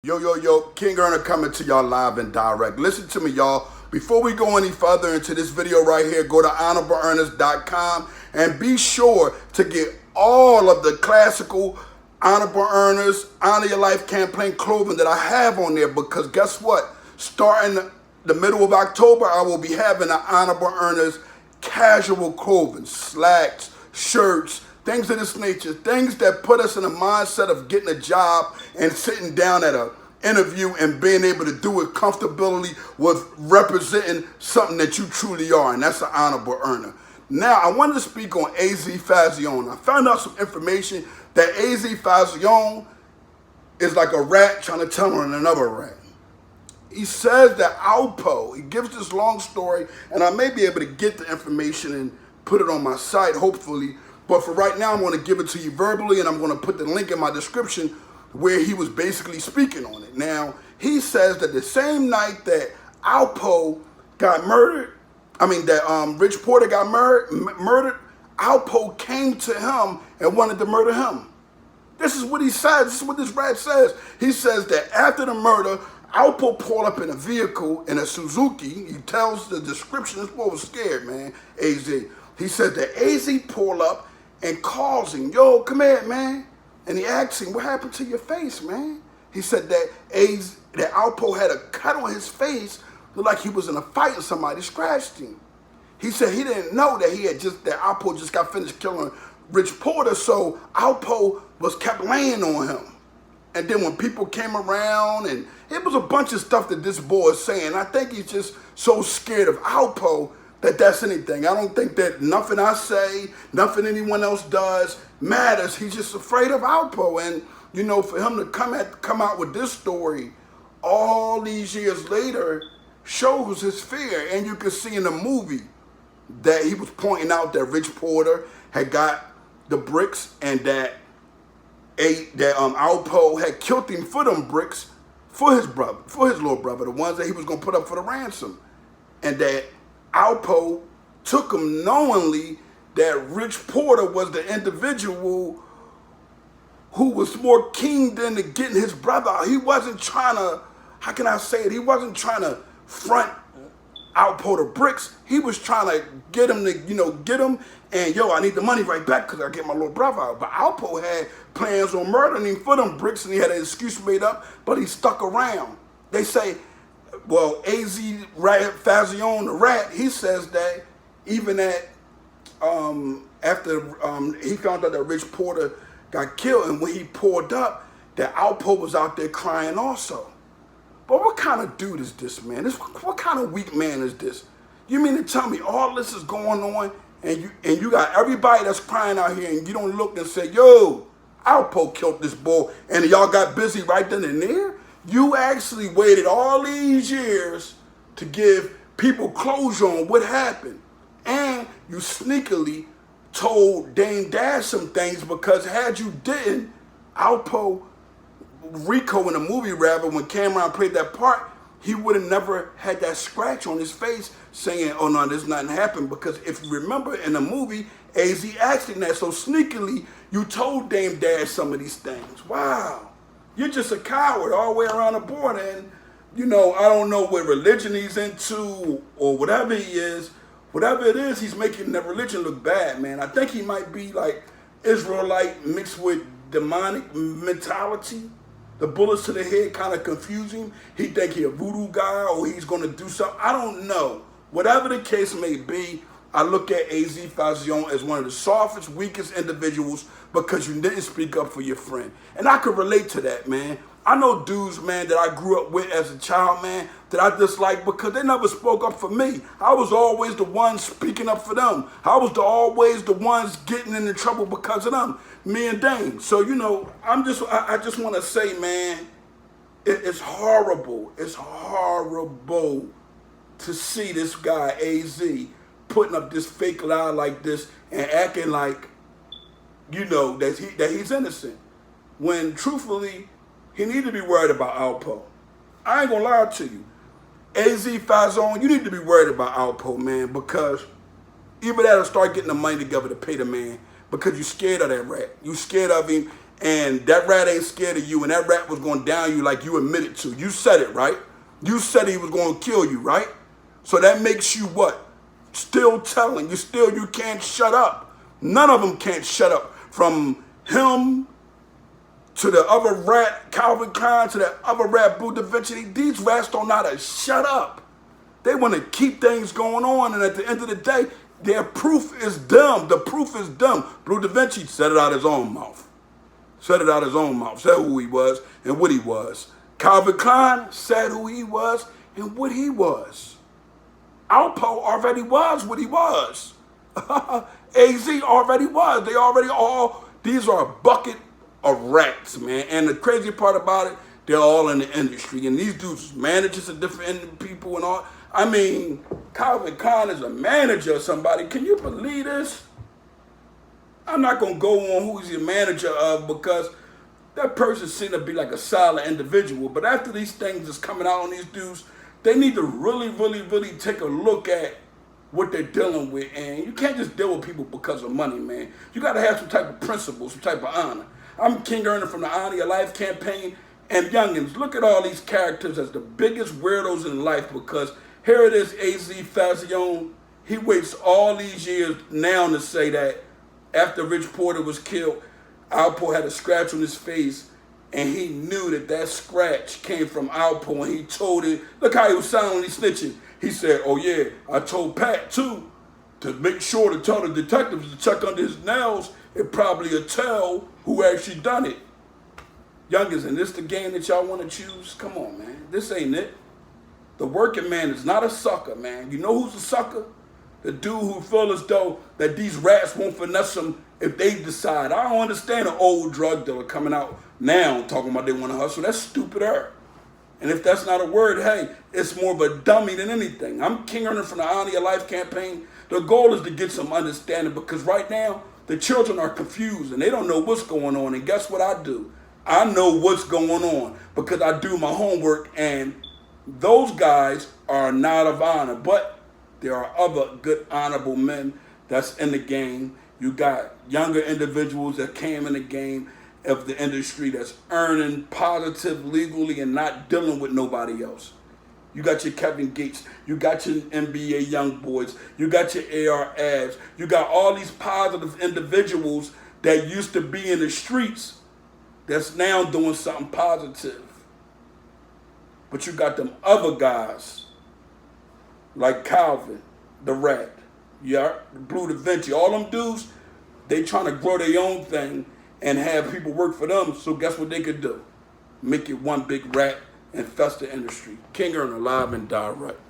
Yo, yo, yo, King Earner coming to y'all live and direct. Listen to me, y'all. Before we go any further into this video right here, go to honorableearners.com and be sure to get all of the classical Honorable Earners, Honor Your Life campaign clothing that I have on there, because guess what? Starting the middle of October, I will be having an Honorable Earners casual clothing, slacks, shirts, things of this nature, things that put us in a mindset of getting a job and sitting down at a interview and being able to do it comfortably with representing something that you truly are, and that's an honorable earner. Now, I wanted to speak on Azie Faison. I found out some information that Azie Faison is like a rat trying to tell on another rat. He says that Alpo, he gives this long story, and I may be able to get the information and put it on my site, hopefully. But for right now, I'm going to give it to you verbally, and I'm going to put the link in my description where he was basically speaking on it. Now, he says that the same night that Alpo got murdered, that Rich Porter got murdered, Alpo came to him and wanted to murder him. This is what he says. This is what this rat says. He says that after the murder, Alpo pulled up in a vehicle, in a Suzuki. He tells the description. This boy was scared, man, Azie. He said that Azie pulled up and calls him, yo, come here, man. And he asks him, what happened to your face, man? He said that Alpo had a cut on his face, looked like he was in a fight and somebody scratched him. He said he didn't know that that Alpo just got finished killing Rich Porter, so Alpo kept laying on him. And then when people came around, and it was a bunch of stuff that this boy is saying, I think he's just so scared of Alpo that's anything. I don't think that nothing I say, nothing anyone else does matters. He's just afraid of Alpo. And, you know, for him to come out with this story all these years later shows his fear. And you can see in the movie that he was pointing out that Rich Porter had got the bricks, and that Alpo had killed him for them bricks for his brother, for his little brother, the ones that he was going to put up for the ransom. And that Alpo took him knowingly that Rich Porter was the individual who was more keen than to getting his brother. He wasn't trying to, how can I say it? He wasn't trying to front Alpo the bricks. He was trying to get him and yo, I need the money right back because I get my little brother out. But Alpo had plans on murdering him for them bricks, and he had an excuse made up, but he stuck around. They say, well, Azie Faison, the rat, he says that even after he found out that Rich Porter got killed, and when he pulled up, that Alpo was out there crying also. But what kind of dude is this, man? What kind of weak man is this? You mean to tell me all this is going on, and you got everybody that's crying out here, and you don't look and say, yo, Alpo killed this boy, and y'all got busy right then and there? You actually waited all these years to give people closure on what happened. And you sneakily told Dame Dash some things, because had you didn't, Rico in the movie, rather, when Cameron played that part, he would have never had that scratch on his face saying, oh no, there's nothing happened. Because if you remember in the movie, Azie asked him that. So sneakily, you told Dame Dash some of these things. Wow. You're just a coward all the way around the board. And, you know, I don't know what religion he's into or whatever he is. Whatever it is, he's making that religion look bad, man. I think he might be like Israelite mixed with demonic mentality. The bullets to the head kind of confuse him. He think he a voodoo guy, or he's going to do something. I don't know. Whatever the case may be, I look at Azie Faison as one of the softest, weakest individuals, because you didn't speak up for your friend. And I could relate to that, man. I know dudes, man, that I grew up with as a child, man, that I dislike because they never spoke up for me. I was always the one speaking up for them. I was always the ones getting into trouble because of them, me and Dame. So, you know, I just want to say, man, it's horrible. It's horrible to see this guy, Azie, putting up this fake lie like this and acting like, you know, that he's innocent, when truthfully he need to be worried about Alpo. I ain't gonna lie to you, Azie Faison, you need to be worried about Alpo, man, because either that'll start getting the money together to pay the man, because you're scared of that rat. You scared of him, and that rat ain't scared of you, and that rat was going to down you like you admitted to. You said it, right? You said he was going to kill you, right? So that makes you what? Still telling. You can't shut up. None of them can't shut up. From him to the other rat, Calvin Klein, to that other rat, Blue Da Vinci. These rats don't know how to shut up. They want to keep things going on, and at the end of the day, their proof is dumb. The proof is dumb. Blue Da Vinci said it out his own mouth. Said it out his own mouth. Said who he was and what he was. Calvin Klein said who he was and what he was. Alpo already was what he was. Azie already was. They already all, these are a bucket of rats, man. And the crazy part about it, they're all in the industry. And these dudes managers of different people and all. I mean, Calvin Klein is a manager of somebody. Can you believe this? I'm not going to go on who he's a manager of because that person seems to be like a solid individual. But after these things is coming out on these dudes, they need to really take a look at what they're dealing with. And you can't just deal with people because of money, man. You got to have some type of principle, some type of honor. I'm King Earner from the Honor Your Life campaign. And youngins, look at all these characters as the biggest weirdos in life because here it is, Azie, Faison. He waits all these years now to say that after Rich Porter was killed, Alpo had a scratch on his face, and he knew that that scratch came from Alpo, and he told it. Look how he was silently snitching. He said, oh yeah, I told Pat too, to make sure to tell the detectives to check under his nails and probably tell who actually done it. Youngins, and this the game that y'all want to choose? Come on, man. This ain't it. The working man is not a sucker, man. You know who's a sucker? The dude who feel as though that these rats won't finesse them if they decide. I don't understand an old drug dealer coming out now talking about they want to hustle. That's stupider. And if that's not a word, hey, it's more of a dummy than anything. I'm King Earner from the Honor Your Life campaign. The goal is to get some understanding because right now, the children are confused and they don't know what's going on. And guess what I do? I know what's going on because I do my homework, and those guys are not of honor. But there are other good, honorable men that's in the game. You got younger individuals that came in the game of the industry that's earning positive legally and not dealing with nobody else. You got your Kevin Gates. You got your NBA young boys. You got your AR Abs. You got all these positive individuals that used to be in the streets that's now doing something positive. But you got them other guys like Calvin, the rat, yeah, Blue Da Vinci, all them dudes, they trying to grow their own thing and have people work for them. So guess what they could do? Make it one big rat, infest the industry. King Earner, live and direct.